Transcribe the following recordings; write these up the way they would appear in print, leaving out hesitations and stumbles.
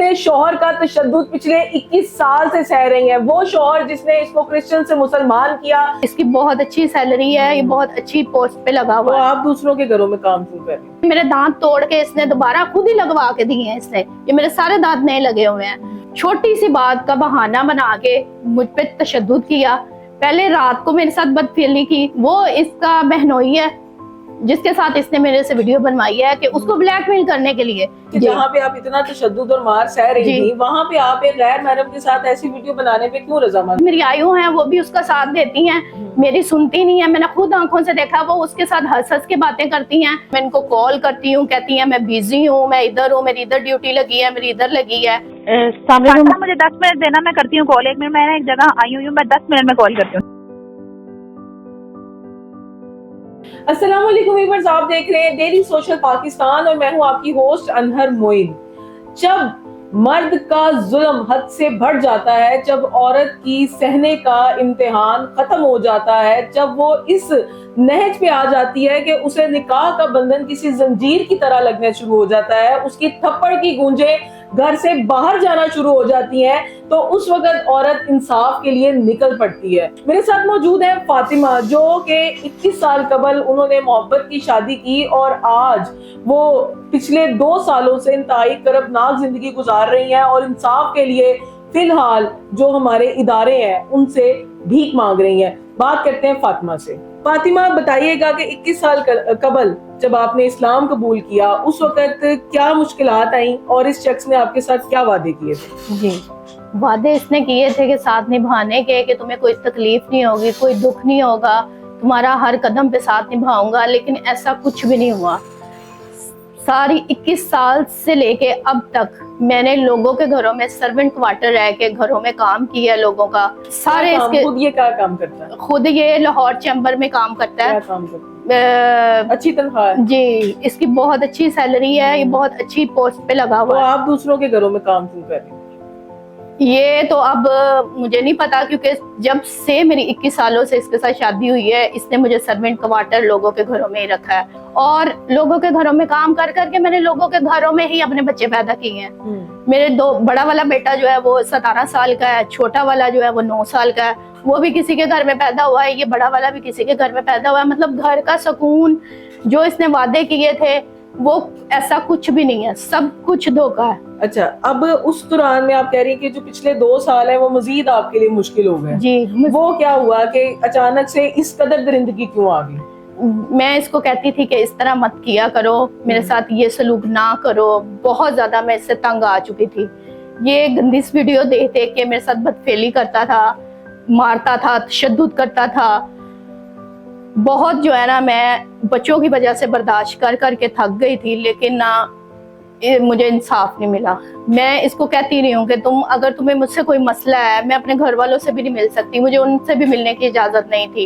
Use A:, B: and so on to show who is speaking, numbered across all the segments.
A: अपने शौहर का तशद्दुद पिछले 21 साल से सह रही हैं। वो शौहर जिसने इसको क्रिश्चियन से मुसलमान किया।
B: इसकी बहुत अच्छी सैलरी है, ये बहुत अच्छी पोस्ट पे लगा हुआ है।
A: आप दूसरों के घरों में काम क्यों कर रहे हैं?
B: मेरे दांत तोड़ के इसने दोबारा खुद ही लगवा के दिए हैं इसने। ये मेरे सारे दांत नए लगे हुए हैं। छोटी सी बात का बहाना बना के मुझ पे तशद्दुद किया। पहले रात को मेरे साथ बदफेली की। वो इसका बहनोई है जिसके साथ इसने मेरे से वीडियो बनवाई है कि उसको ब्लैकमेल करने के लिए।
A: जहाँ पे आप इतना तशद्दुद और मार सह रही थी, वहाँ पे आप एक गैर महरम के साथ ऐसी वीडियो बनाने पे क्यों रजामंद?
B: मेरी आयु है, वो भी उसका साथ देती हैं, मेरी सुनती नहीं है। मैंने खुद आंखों से देखा, वो उसके साथ हंस हंस के बातें करती हैं। मैं इनको कॉल करती हूँ, कहती हैं मैं बिजी हूँ, मैं इधर हूँ, मेरी इधर ड्यूटी लगी है, मेरी इधर लगी है।
C: मुझे 10 मिनट देना, मैं करती हूँ कॉल। 1 मिनट, मैं एक जगह आई हूँ, मैं 10 मिनट में कॉल करती हूँ।
A: अस्सलाम वालेकुम व्यूअर्स, आप देख रहे हैं डेली सोशल पाकिस्तान और मैं हूं आपकी होस्ट अनहर मोइन। जब मर्द का जुल्म हद से बढ़ जाता है, जब औरत की सहने का इम्तिहान खत्म हो जाता है, जब वो इस नहज पे आ जाती है कि उसे निकाह का बंधन किसी जंजीर की तरह लगना शुरू हो जाता है, उसकी थप्पड़ की गूंजें घर से बाहर जाना शुरू हो जाती हैं, तो उस वक्त औरत इंसाफ के लिए निकल पड़ती है। मेरे साथ मौजूद है फातिमा, जो कि 21 साल कबल उन्होंने मोहब्बत की शादी की और आज वो पिछले 2 सालों से इंतहाई करबनाक जिंदगी गुजार रही हैं और इंसाफ के लिए फिलहाल जो हमारे इदारे हैं उनसे भीख मांग रही हैं। बात करते हैं फातिमा से। फातिमा, बताइएगा कि 21 साल कबल जब आपने इस्लाम कबूल किया, उस वक्त क्या मुश्किलात आई और इस शख्स ने आपके साथ क्या वादे किए थे?
B: जी, वादे इसने किए थे कि साथ निभाने के, कि तुम्हें कोई तकलीफ नहीं होगी, कोई दुख नहीं होगा, तुम्हारा हर कदम पे साथ निभाऊंगा, लेकिन ऐसा कुछ भी नहीं हुआ। सारी 21 साल से लेके अब तक मैंने लोगों के घरों में सर्वेंट क्वार्टर रह के घरों में काम किया लोगों का। सारे इसके
A: खुद ये क्या काम करता है?
B: खुद ये लाहौर चैम्बर में काम करता है।
A: क्या काम करता है? अच्छी तनख्वाह है
B: जी, इसकी बहुत अच्छी सैलरी है, ये बहुत अच्छी पोस्ट पे लगा हुआ है।
A: आप दूसरों के घरों में काम क्यों कर रहे हैं?
B: ये तो अब मुझे नहीं पता, क्योंकि जब से मेरी 21 सालों से इसके साथ शादी हुई है, इसने मुझे सर्वेंट क्वार्टर लोगों के घरों में ही रखा है और लोगों के घरों में काम कर करके मैंने लोगों के घरों में ही अपने बच्चे पैदा किए हैं। मेरे बड़ा वाला बेटा जो है वो 17 साल का है, छोटा वाला जो है वो 9 साल का है, वो भी किसी के घर में पैदा हुआ है, ये बड़ा वाला भी किसी के घर में पैदा हुआ है। मतलब घर का सुकून जो इसने वादे किए थे वो ऐसा कुछ भी नहीं है, सब कुछ धोखा है।
A: अच्छा, अब उस दौरान में आप कह रही हैं कि जो पिछले 2 साल है वो मजीद आपके लिए मुश्किल हो गए।
B: जी,
A: वो क्या हुआ कि अचानक से इस कदर दरिंदगी क्यों आ गई?
B: मैं इसको कहती थी कि इस तरह मत किया करो, मेरे साथ ये सलूक ना करो। बहुत ज्यादा मैं इससे तंग आ चुकी थी। ये गंदी वीडियो देख देख के मेरे साथ बदफेली करता था, मारता था, तशद्दुद करता था। बहुत जो है ना, मैं बच्चों की वजह से बर्दाश्त कर करके थक गई थी, लेकिन ना मुझे इंसाफ नहीं मिला। मैं इसको कहती रही हूँ कि अगर तुम्हें मुझसे कोई मसला है, मैं अपने घर वालों से भी नहीं मिल सकती, मुझे उनसे भी मिलने की इजाजत नहीं थी,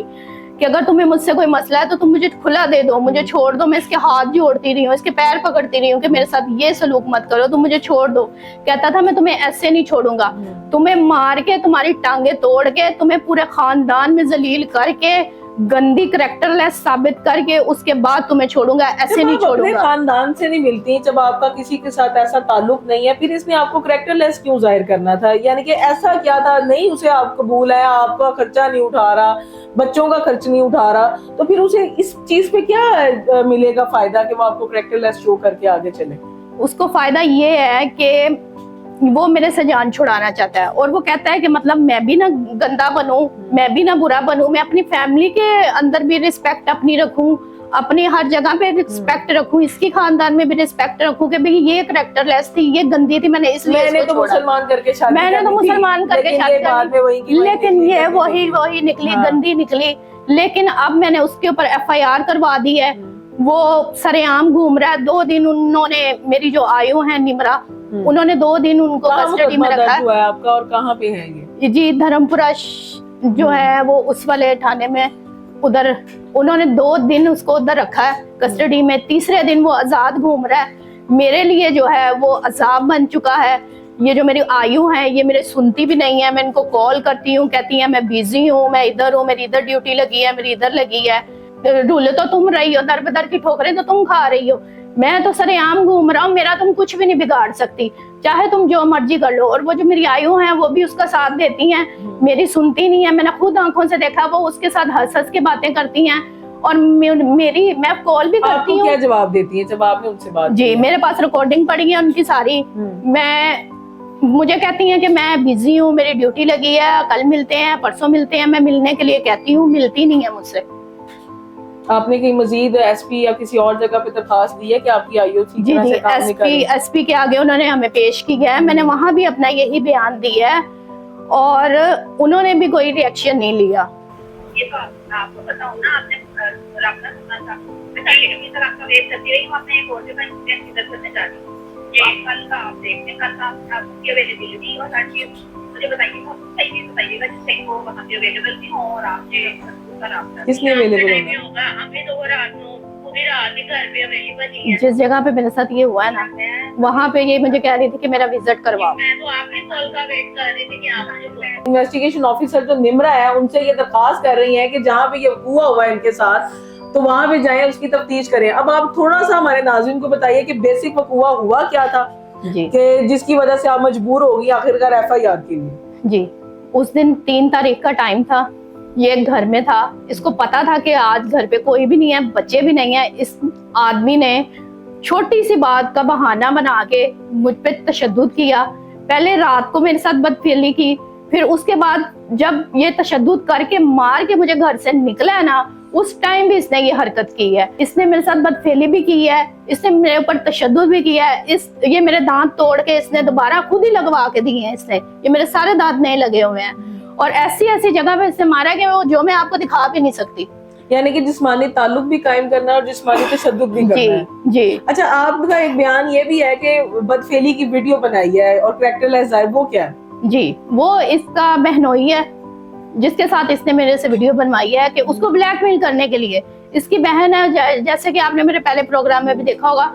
B: कि अगर तुम्हें मुझसे कोई मसला है तो तुम मुझे खुला दे दो, मुझे छोड़ दो। मैं इसके हाथ जोड़ती रही हूँ, इसके पैर पकड़ती रही हूँ कि मेरे साथ ये सलूक मत करो, तुम मुझे छोड़ दो। कहता था मैं तुम्हें ऐसे नहीं छोड़ूंगा, तुम्हें मार के, तुम्हारी टांगे तोड़ के, तुम्हें पूरे खानदान में जलील करके, गंदी करैक्टरलेस साबित करके उसके बाद तुम्हें छोड़ूंगा, ऐसे नहीं छोड़ूंगा।
A: खानदान से नहीं मिलती, जब आपका किसी के साथ ऐसा ताल्लुक नहीं है, फिर इसने आपको करैक्टरलेस क्यों जाहिर करना था? यानी कि ऐसा क्या था? नहीं उसे आप कबूल है, आपका खर्चा नहीं उठा रहा, बच्चों का खर्च नहीं उठा रहा, तो फिर उसे इस चीज पे क्या मिलेगा फायदा कि वो आपको करैक्टरलेस शो करके आगे चले?
B: उसको फायदा ये है कि वो मेरे से जान छुड़ाना चाहता है और वो कहता है कि मतलब मैं भी ना गंदा बनूं, मैं भी ना बुरा बनूं, मैं अपनी फैमिली के अंदर भी रिस्पेक्ट अपनी रखूं, अपनी हर जगह पे रिस्पेक्ट रखूं, इसकी खानदान में भी रिस्पेक्ट रखूं कि भाई ये करैक्टरलेस थी, ये गंदी थी, मैंने इसलिए
A: मुसलमान करके शादी
B: लेकिन ये वही निकली, गंदी निकली। लेकिन अब मैंने उसके ऊपर FIR करवा दी है, वो सरेआम घूम रहा है। 2 दिन उन्होंने, मेरी जो आयु है निमरा, उन्होंने 2 दिन उनको कस्टडी में रखा है।
A: आपका और कहाँ पे है ये?
B: जी, धर्मपुरा जो है वो उस वाले थाने में, उधर उन्होंने 2 दिन उसको उधर रखा है कस्टडी में। तीसरे दिन वो आजाद घूम रहा है। मेरे लिए जो है वो अजाब बन चुका है। ये जो मेरी आयु है ये मेरे सुनती भी नहीं है। मैं इनको कॉल करती हूँ, कहती है मैं बिजी हूँ, मैं इधर हूँ, मेरी इधर ड्यूटी लगी है, मेरी इधर लगी है। ढूले तो तुम रही हो, दर बदर की ठोकरें तो तुम खा रही हो। मैं तो सरेआम घूम रहा हूँ, मेरा तुम कुछ भी नहीं बिगाड़ सकती, चाहे तुम जो मर्जी कर लो। और वो जो मेरी आयु है वो भी उसका साथ देती हैं, मेरी सुनती नहीं है। मैंने खुद आंखों से देखा, वो उसके साथ हंस हंस के बातें करती हैं। और मैं कॉल भी करती
A: आपको
B: हूँ।
A: क्या जवाब देती है जब आपने उनसे बात
B: जी,
A: की?
B: मेरे पास रिकॉर्डिंग पड़ी है उनकी सारी। मुझे कहती हैं कि मैं बिजी हूँ, मेरी ड्यूटी लगी है, कल मिलते हैं, परसों मिलते हैं। मैं मिलने के लिए कहती हूँ, मिलती नहीं है मुझसे।
A: आपने कहीं मजीद एसपी या किसी और जगह पे दरखास्त दी है कि आपकी आईओ ठीक
B: जी
A: तरह
B: जी,
A: से काम नहीं कर रही?
B: एसपी के आगे उन्होंने हमें पेश किया है, मैंने वहां भी अपना यही बयान दिया है और उन्होंने भी कोई रिएक्शन नहीं लिया।
C: ये तो आपको पता हो ना, आपने रखना सुना था, मैं कंटिन्यू सर आपका वेट करती रही हूँ, आपने एक और जगह कंसीडर करने जा रही हूँ। ये कल का आप देखते हैं, कल का आपकी अवेलेबिलिटी और हर चीज मुझे बताइए, सही चीज बताइएगा जिससे वो वहाँ पे अवेलेबल भी हो और आपसे
A: किसने अवेलेबल
C: होगा। हमें तो रात को पूरी रात ही घर पे अवेलेबल ही है।
B: जिस जगह पे मेरे साथ ये हुआ है ना, वहाँ पे ये मुझे कह रही थी कि मेरा विजिट करवाओ।
C: मैं तो आपकी कॉल का वेट कर रही थी कि आप मुझे
A: इन्वेस्टिगेशन ऑफिसर जो निम्रा है उनसे ये दरखास्त कर रही है कि जहाँ पे ये हुआ है इनके साथ, तो वहां पे जाएं, उसकी तफ्तीश करें। अब आप थोड़ा सा हमारे नाज़रीन को बताइए कि बेसिक वकूआ हुआ क्या था
B: जी,
A: कि जिसकी वजह से आप मजबूर हो गई आखिरकार एफआईआर के लिए?
B: जी, उस दिन 3 तारीख का टाइम था, ये घर में था, इसको पता था कि आज घर पे कोई भी नहीं है, बच्चे भी नहीं है। इस आदमी ने छोटी सी बात का बहाना बना के मुझ पे तशद्दुद किया। पहले रात को मेरे साथ बदफेली की, फिर उसके बाद जब ये तशद्दुद करके मार के मुझे घर से निकला है ना, उस टाइम भी इसने ये हरकत की है। इसने मेरे साथ बदफेली भी की है, इसने मेरे ऊपर तशद्दुद भी किया है। ये मेरे दांत तोड़ के इसने दोबारा खुद ही लगवा के दिए हैं। इसने ये मेरे सारे दांत नए लगे हुए हैं और ऐसी ऐसी जगह पे इसने मारा कि वो जो मैं आपको दिखा भी नहीं सकती।
A: यानी कि जिस्मानी ताल्लुक भी कायम करना और जिस्मानी तशद्दुद भी करना है।
B: जी।
A: अच्छा, आपका एक बयान ये भी है कि बदफेली की वीडियो बनाई है और करैक्टरलेस है, वो क्या है?
B: जी, वो इसका बहनोई है जिसके साथ इसने मेरे से वीडियो बनवाई है कि उसको ब्लैकमेल करने के लिए। इसकी बहन है, जैसे कि आपने मेरे पहले प्रोग्राम में भी देखा होगा,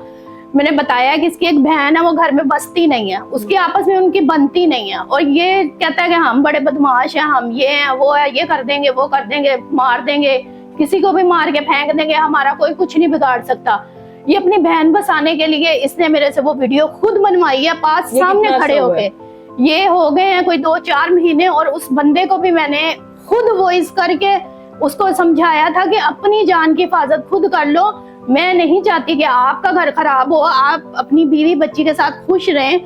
B: मैंने बताया कि इसकी एक बहन है, वो घर में बसती नहीं है, उसकी आपस में उनकी बनती नहीं है। और ये कहता है कि हम बड़े बदमाश हैं, हम ये हैं, वो है, ये कर देंगे, वो कर देंगे, मार देंगे, किसी को भी मार के फेंक देंगे, हमारा कोई कुछ नहीं बिगाड़ सकता। ये अपनी बहन बसाने के लिए इसने मेरे से वो वीडियो खुद बनवाई है, पास सामने खड़े होके। ये हो गए हैं कोई 2-4 महीने और उस बंदे को भी मैंने खुद वॉइस करके उसको समझाया था कि अपनी जान की हिफाजत खुद कर लो। मैं नहीं चाहती कि आपका घर खराब हो, आप अपनी बीवी बच्ची के साथ खुश रहें,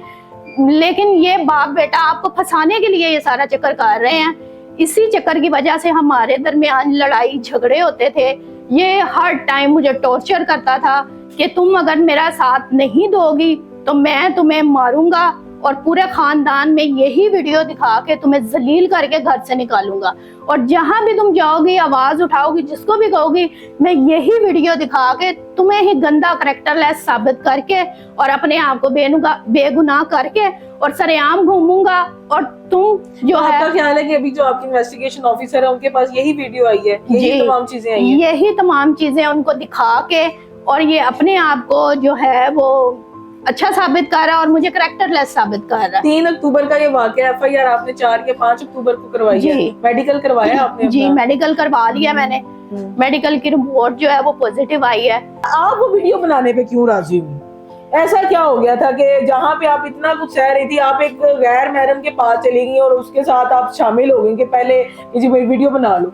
B: लेकिन ये बाप बेटा आपको फंसाने के लिए ये सारा चक्कर कर रहे हैं। इसी चक्कर की वजह से हमारे दरमियान लड़ाई झगड़े होते थे। ये हर टाइम मुझे टॉर्चर करता था कि तुम अगर मेरा साथ नहीं दोगी तो मैं तुम्हें मारूंगा और पूरे खानदान में यही वीडियो दिखा के तुम्हें जलील करके घर से निकालूंगा। और जहां भी तुम जाओगी, आवाज उठाओगी, जिसको भी कहोगी, मैं यही वीडियो दिखा के तुम्हें ही गंदा करैक्टरलेस साबित करके और अपने आप को बेगुनाह करके और सरेआम घूमूंगा। और तुम जो है,
A: आपका ख्याल है कि अभी जो आपकी इन्वेस्टिगेशन ऑफिसर है उनके पास यही वीडियो आई है, यही तमाम चीजें आई हैं?
B: यही तमाम चीजें उनको दिखा के और ये अपने आप को जो है वो अच्छा साबित कर रहा है और मुझे करैक्टरलेस साबित कर रहा है।
A: 3 अक्टूबर का ये वाकया, एफआईआर आपने 4 या 5 अक्टूबर को करवाई है। मेडिकल करवाया आपने?
B: जी, मेडिकल करवा लिया मैंने। मेडिकल की रिपोर्ट जो है वो पॉजिटिव आई है।
A: आप वो वीडियो बनाने पे क्यों राजी हुई? ऐसा क्या हो गया था कि जहाँ पे आप इतना कुछ सह रही थी, आप एक गैर महरम के पास चली गई और उसके साथ आप शामिल हो गई कि पहले ये वीडियो बना लो?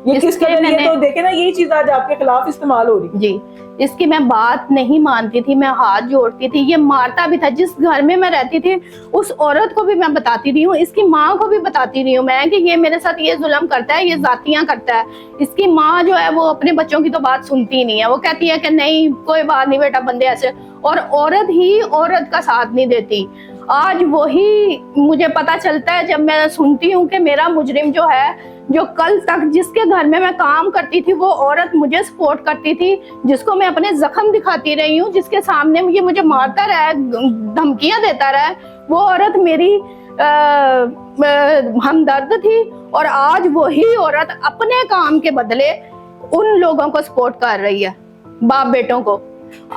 A: ये किस कदर, ये तो देखे ना, यही चीज आज आपके खिलाफ इस्तेमाल हो रही।
B: जी, इसकी मैं बात नहीं मानती थी, मैं हाथ जोड़ती थी, ये मारता भी था। जिस घर में मैं रहती थी उस औरत को भी मैं बताती रही हूँ, इसकी माँ को भी बताती रही हूँ मैं कि ये मेरे साथ ये जुल्म करता है, ये जातियां करता है। इसकी माँ जो है वो अपने बच्चों की तो बात सुनती नहीं है, वो कहती है कि नहीं कोई बात नहीं बेटा, बंदे ऐसे, और औरत ही औरत का साथ नहीं देती। आज वही मुझे पता चलता है जब मैं सुनती हूँ कि मेरा मुजरिम जो है, जो कल तक जिसके घर में मैं काम करती थी, वो औरत मुझे सपोर्ट करती थी, जिसको मैं अपने जख्म दिखाती रही हूँ, जिसके सामने ये मुझे मारता रहा है, धमकियां देता रहा है, वो औरत मेरी हमदर्द थी। और आज वही औरत अपने काम के बदले उन लोगों को सपोर्ट कर रही है, बाप बेटों को।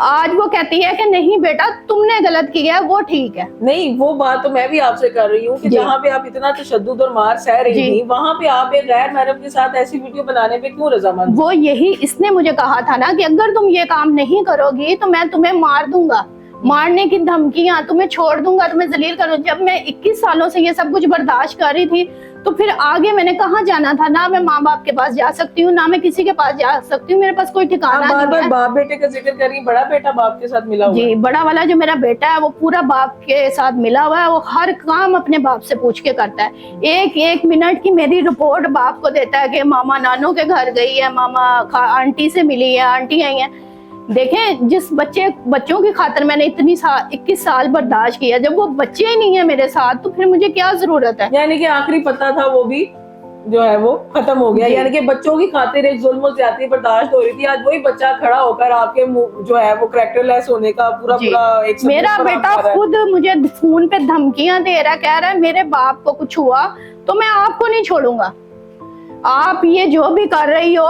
B: आज वो कहती है कि नहीं बेटा तुमने गलत किया है, वो ठीक है।
A: नहीं, वो बात तो मैं भी आपसे कर रही हूँ कि
B: जी।
A: जहाँ पे आप इतना तशद्दुद और मार सह रही
B: जी।
A: थी, वहाँ पे आप एक गैर महरम के साथ ऐसी वीडियो बनाने पे क्यों रजामंद?
B: वो यही इसने मुझे कहा था ना कि अगर तुम ये काम नहीं करोगी तो मैं तुम्हें मार दूंगा, मारने की धमकियां, तुम्हें छोड़ दूंगा, तुम्हें जलील करूँ। जब मैं 21 सालों से ये सब कुछ बर्दाश्त कर रही थी तो फिर आगे मैंने कहाँ जाना था? ना मैं माँ बाप के पास जा सकती हूँ, ना मैं किसी के पास जा सकती हूँ, मेरे पास कोई
A: आप
B: ठिकाना
A: बार
B: नहीं
A: बार
B: है।
A: बाप बेटे का जिक्र कर रही हैं, बड़ा बेटा बाप के साथ मिला हुआ है।
B: जी, बड़ा वाला जो मेरा बेटा है वो पूरा बाप के साथ मिला हुआ है। वो हर काम अपने बाप से पूछ के करता है। एक एक मिनट की मेरी रिपोर्ट बाप को देता है कि मामा नानू के घर गई है, मामा आंटी से मिली है, आंटी आई है। देखें, जिस बच्चों की खातिर मैंने 21 साल बर्दाश्त किया, जब वो बच्चे ही नहीं है मेरे साथ तो फिर मुझे क्या जरूरत है?
A: यानी कि आखिरी पता था वो भी जो है वो खत्म हो गया।
B: जी।
A: यानी कि बच्चों की खातिर एक जुल्म और ज्यादती बर्दाश्त हो रही थी, आज वही बच्चा खड़ा होकर आपके जो है वो कैरेक्टरलेस होने का पूरा
B: जी।
A: पूरा एक सबूत
B: मेरा
A: फराहम
B: बेटा
A: कर रहा है।
B: खुद मुझे फोन पे धमकियां दे रहा है, कह रहा है मेरे बाप को कुछ हुआ तो मैं आपको नहीं छोड़ूंगा, आप ये जो भी कर रही हो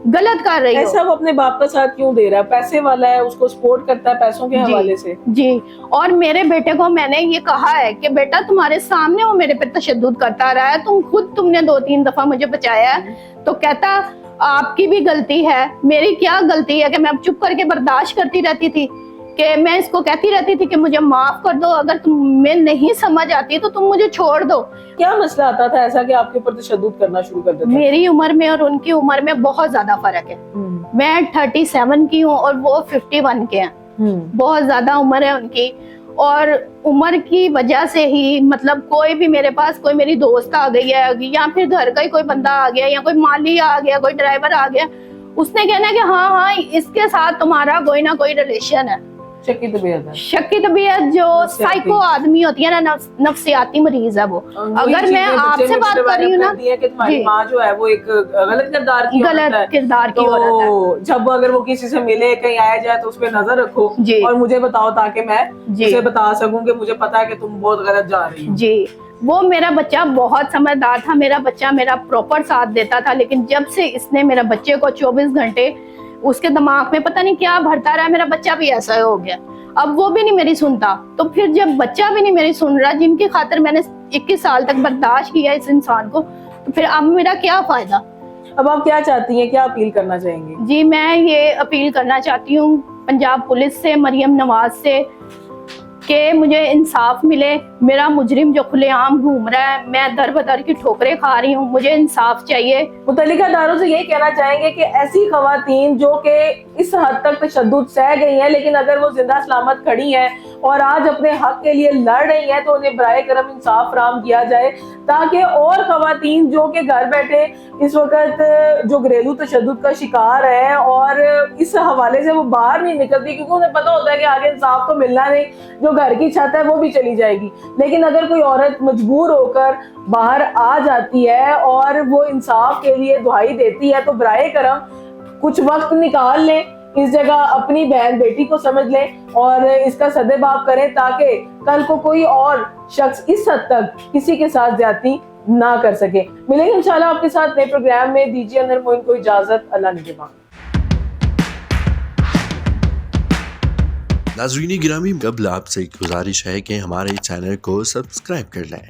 B: गलत कर रही हो।
A: ऐसा वो अपने बाप का साथ क्यों दे रहा है? पैसे वाला है, उसको सपोर्ट करता है पैसों के
B: जी।
A: हवाले से।
B: जी, और मेरे बेटे को मैंने ये कहा है कि बेटा तुम्हारे सामने वो मेरे पे तशद्दुद करता रहा है, तुमने 2-3 दफा मुझे बचाया है। तो कहता आपकी भी गलती है, मेरी क्या गलती है कि मैं अब चुप करके बर्दाश्त करती रहती थी, कि मैं इसको कहती रहती थी कि मुझे माफ कर दो, अगर तुम्हें नहीं समझ आती तो तुम मुझे छोड़ दो।
A: क्या मसला आता था ऐसा कि आपके ऊपर तशद्दुद करना शुरू कर देता?
B: मेरी उम्र में और उनकी उम्र में बहुत ज्यादा फर्क है। मैं 37 की हूँ और वो 51 के हैं। बहुत ज्यादा उम्र है उनकी, और उम्र की वजह से ही मतलब कोई भी मेरे पास, कोई मेरी दोस्त आ गई है या फिर घर का ही कोई बंदा आ गया या कोई माली आ गया, कोई ड्राइवर आ गया, उसने कहना कि हाँ हाँ इसके साथ तुम्हारा कोई ना कोई रिलेशन है।
A: शक्की तबीयत है।
B: शक्की तबीयत जो साइको आदमी होती है ना, नफ्सियाती मरीज है वो। अगर मैं आपसे बात कर रही हूँ ना
A: कि तुम्हारी
B: जी।
A: माँ जो है वो एक गलत किरदार की औरत है,
B: गलत किरदार की औरत है।
A: तो जब अगर वो किसी से मिले, कहीं आया जाए तो उस पे नजर रखो
B: जी।
A: और मुझे बताओ ताकि मैं
B: जी।
A: उसे बता सकूं कि मुझे पता है कि तुम बहुत गलत जा रही हो।
B: जी, वो मेरा बच्चा बहुत समझदार था, मेरा बच्चा मेरा प्रॉपर साथ देता था। लेकिन जब से इसने मेरा बच्चे को 24 घंटे उसके दिमाग में पता नहीं क्या भरता रहा, मेरा बच्चा भी ऐसा हो गया। अब वो भी नहीं मेरी सुनता, तो फिर जब बच्चा भी नहीं मेरी सुन रहा, जिनकी खातिर मैंने 21 साल तक बर्दाश्त किया इस इंसान को, तो फिर अब मेरा क्या फायदा?
A: अब आप क्या चाहती हैं, क्या अपील करना चाहेंगी?
B: जी, मैं ये अपील करना चाहती हूँ पंजाब पुलिस से, मरियम नवाज से, कि मुझे इंसाफ मिले। मेरा मुजरिम जो खुलेआम घूम रहा है, मैं दर बदर की ठोकरें खा रही हूँ, मुझे इंसाफ चाहिए।
A: मुतल्लिका इदारों से यही कहना चाहेंगे कि ऐसी खवातीन जो कि इस हद तक तशद्दुद सह गई हैं, लेकिन अगर वो जिंदा सलामत खड़ी हैं और आज अपने हक के लिए लड़ रही हैं, तो उन्हें बराए करम इंसाफ फराहम किया जाए, ताकि और खवातीन जो कि घर बैठे इस वक्त जो घरेलू तशद्दुद का शिकार है और इस हवाले से वो बाहर नहीं निकलती, क्योंकि उन्हें पता होता है कि आगे इंसाफ तो मिलना नहीं, जो घर की छत है वो भी चली जाएगी। लेकिन अगर कोई औरत मजबूर होकर बाहर आ जाती है और वो इंसाफ के लिए दुहाई देती है, तो बराए करम कुछ वक्त निकाल लें, इस जगह अपनी बहन बेटी को समझ लें और इसका सदेबाब करें, ताकि कल को कोई और शख्स इस हद तक किसी के साथ ज्यादती ना कर सके। मिलेंगे इंशाल्लाह आपके साथ नए प्रोग्राम में। दीजिए अनहर मोइन को इजाजत। अल्लाह निगहबान।
D: नाज़रीन गिरामी, कबल आपसे एक गुजारिश है कि हमारे चैनल को सब्सक्राइब कर लें।